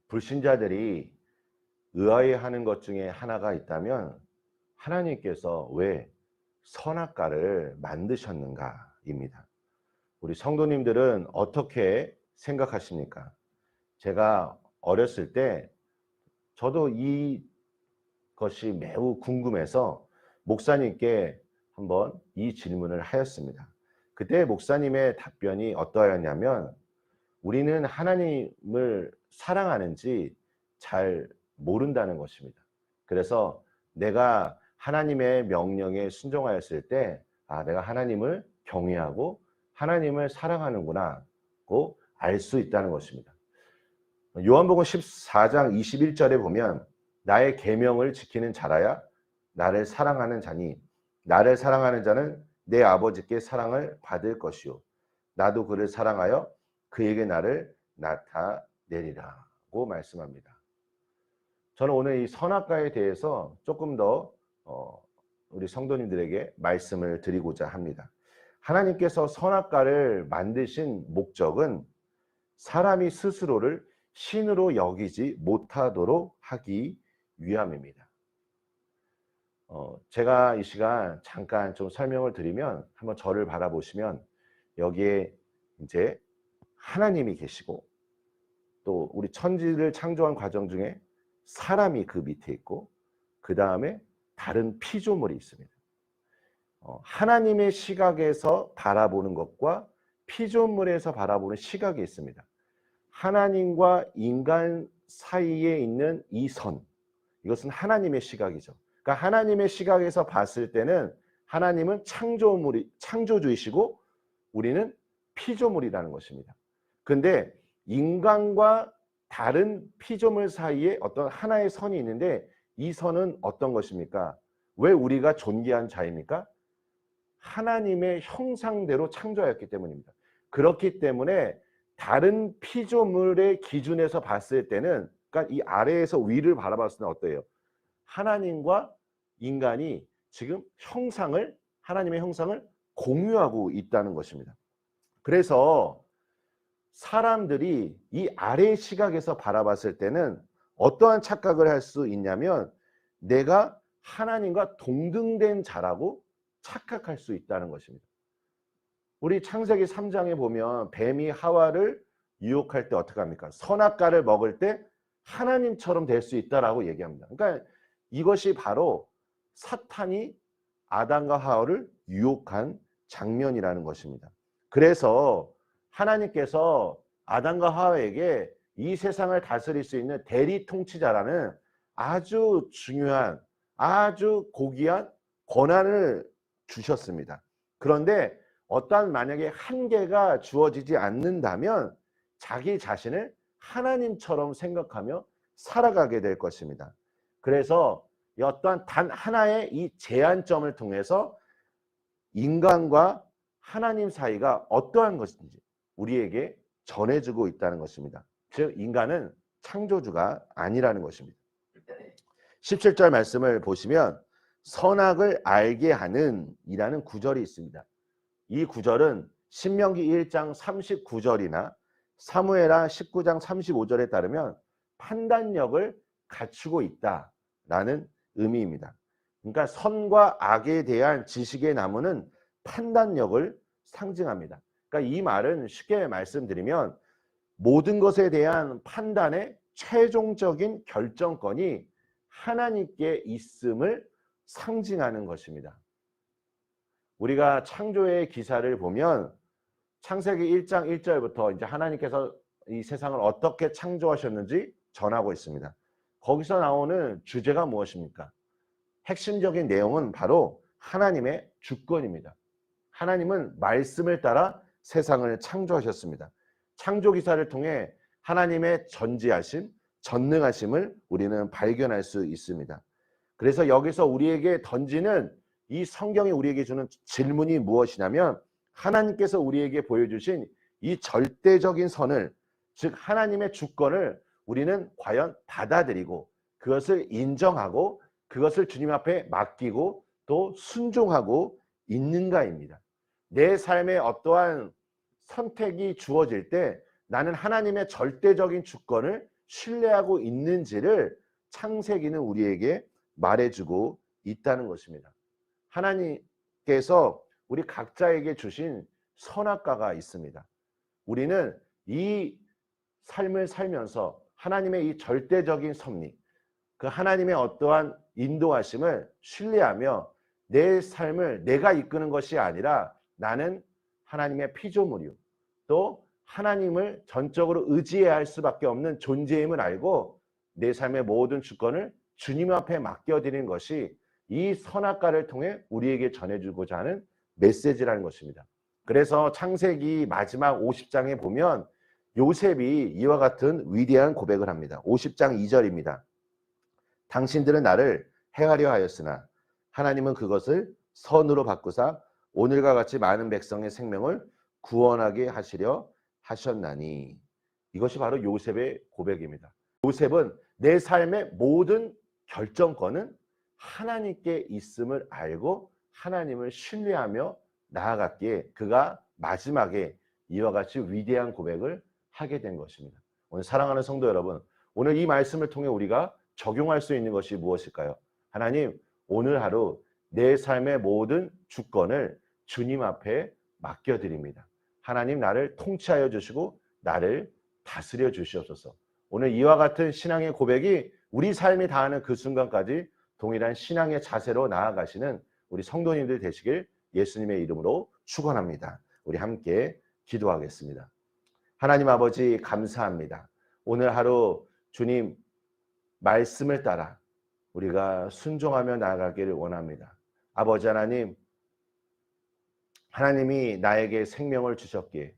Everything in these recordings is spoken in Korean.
불신자들이 의아해하는 것 중에 하나가 있다면 하나님께서 왜 선악과를 만드셨는가입니다. 우리 성도님들은 어떻게 생각하십니까? 제가 어렸을 때 저도 이것이 매우 궁금해서 목사님께 한번 이 질문을 하였습니다. 그때 목사님의 답변이 어떠하였냐면 우리는 하나님을 사랑하는지 잘 모른다는 것입니다. 그래서 내가 하나님의 명령에 순종하였을 때 내가 하나님을 경외하고 하나님을 사랑하는구나고 알 수 있다는 것입니다. 요한복음 14장 21절에 보면 나의 계명을 지키는 자라야 나를 사랑하는 자니 나를 사랑하는 자는 내 아버지께 사랑을 받을 것이요 나도 그를 사랑하여 그에게 나를 나타내리라고 말씀합니다. 저는 오늘 이 선악과에 대해서 조금 더 우리 성도님들에게 말씀을 드리고자 합니다. 하나님께서 선악과를 만드신 목적은 사람이 스스로를 신으로 여기지 못하도록 하기 위함입니다. 제가 이 시간 잠깐 좀 설명을 드리면 한번 저를 바라보시면 여기에 이제 하나님이 계시고 또 우리 천지를 창조한 과정 중에 사람이 그 밑에 있고 그 다음에 다른 피조물이 있습니다. 하나님의 시각에서 바라보는 것과 피조물에서 바라보는 시각이 있습니다. 하나님과 인간 사이에 있는 이 선, 이것은 하나님의 시각이죠. 그러니까 하나님의 시각에서 봤을 때는 하나님은 창조주이시고 우리는 피조물이라는 것입니다. 근데 인간과 다른 피조물 사이에 어떤 하나의 선이 있는데 이 선은 어떤 것입니까? 왜 우리가 존귀한 자입니까? 하나님의 형상대로 창조하였기 때문입니다. 그렇기 때문에 다른 피조물의 기준에서 봤을 때는 그러니까 이 아래에서 위를 바라봤을 때는 어때요? 하나님과 인간이 지금 하나님의 형상을 공유하고 있다는 것입니다. 그래서 사람들이 이 아래의 시각에서 바라봤을 때는 어떠한 착각을 할 수 있냐면 내가 하나님과 동등된 자라고 착각할 수 있다는 것입니다. 우리 창세기 3장에 보면 뱀이 하와를 유혹할 때 어떻게 합니까? 선악과를 먹을 때 하나님처럼 될 수 있다라고 얘기합니다. 그러니까 이것이 바로 사탄이 아담과 하와를 유혹한 장면이라는 것입니다. 그래서 하나님께서 아담과 하와에게 이 세상을 다스릴 수 있는 대리 통치자라는 아주 중요한 아주 고귀한 권한을 주셨습니다. 그런데 어떠한 만약에 한계가 주어지지 않는다면 자기 자신을 하나님처럼 생각하며 살아가게 될 것입니다. 그래서 어떠한 단 하나의 이 제한점을 통해서 인간과 하나님 사이가 어떠한 것인지 우리에게 전해주고 있다는 것입니다. 즉 인간은 창조주가 아니라는 것입니다. 17절 말씀을 보시면 선악을 알게 하는 이라는 구절이 있습니다. 이 구절은 신명기 1장 39절이나 사무엘하 19장 35절에 따르면 판단력을 갖추고 있다라는 의미입니다. 그러니까 선과 악에 대한 지식의 나무는 판단력을 상징합니다. 그러니까 이 말은 쉽게 말씀드리면 모든 것에 대한 판단의 최종적인 결정권이 하나님께 있음을 상징하는 것입니다. 우리가 창조의 기사를 보면 창세기 1장 1절부터 이제 하나님께서 이 세상을 어떻게 창조하셨는지 전하고 있습니다. 거기서 나오는 주제가 무엇입니까? 핵심적인 내용은 바로 하나님의 주권입니다. 하나님은 말씀을 따라 세상을 창조하셨습니다. 창조 기사를 통해 하나님의 전지하심, 전능하심을 우리는 발견할 수 있습니다. 그래서 여기서 우리에게 던지는 이 성경이 우리에게 주는 질문이 무엇이냐면 하나님께서 우리에게 보여주신 이 절대적인 선을, 즉 하나님의 주권을 우리는 과연 받아들이고 그것을 인정하고 그것을 주님 앞에 맡기고 또 순종하고 있는가입니다. 내 삶에 어떠한 선택이 주어질 때 나는 하나님의 절대적인 주권을 신뢰하고 있는지를 창세기는 우리에게 말해주고 있다는 것입니다. 하나님께서 우리 각자에게 주신 선악과가 있습니다. 우리는 이 삶을 살면서 하나님의 이 절대적인 섭리, 그 하나님의 어떠한 인도하심을 신뢰하며 내 삶을 내가 이끄는 것이 아니라 나는 하나님의 피조물이요, 또 하나님을 전적으로 의지해야 할 수밖에 없는 존재임을 알고 내 삶의 모든 주권을 주님 앞에 맡겨드리는 것이 이 선악과를 통해 우리에게 전해주고자 하는 메시지라는 것입니다. 그래서 창세기 마지막 50장에 보면 요셉이 이와 같은 위대한 고백을 합니다. 50장 2절입니다. 당신들은 나를 해하려 하였으나 하나님은 그것을 선으로 바꾸사 오늘과 같이 많은 백성의 생명을 구원하게 하시려 하셨나니. 이것이 바로 요셉의 고백입니다. 요셉은 내 삶의 모든 결정권은 하나님께 있음을 알고 하나님을 신뢰하며 나아갔기에 그가 마지막에 이와 같이 위대한 고백을 하게 된 것입니다. 오늘 사랑하는 성도 여러분, 오늘 이 말씀을 통해 우리가 적용할 수 있는 것이 무엇일까요? 하나님, 오늘 하루 내 삶의 모든 주권을 주님 앞에 맡겨드립니다. 하나님, 나를 통치하여 주시고 나를 다스려 주시옵소서. 오늘 이와 같은 신앙의 고백이 우리 삶이 닿는 그 순간까지 동일한 신앙의 자세로 나아가시는 우리 성도님들 되시길 예수님의 이름으로 축원합니다. 우리 함께 기도하겠습니다. 하나님 아버지, 감사합니다. 오늘 하루 주님 말씀을 따라 우리가 순종하며 나아가기를 원합니다. 아버지 하나님, 하나님이 나에게 생명을 주셨기에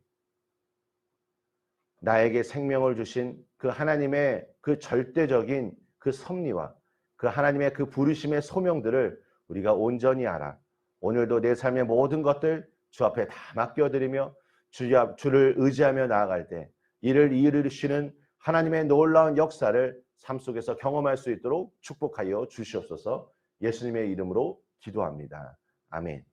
나에게 생명을 주신 그 하나님의 그 절대적인 그 섭리와 그 하나님의 그 부르심의 소명들을 우리가 온전히 알아 오늘도 내 삶의 모든 것들 주 앞에 다 맡겨드리며 주를 의지하며 나아갈 때 이를 이루시는 하나님의 놀라운 역사를 삶 속에서 경험할 수 있도록 축복하여 주시옵소서. 예수님의 이름으로 기도합니다. 아멘.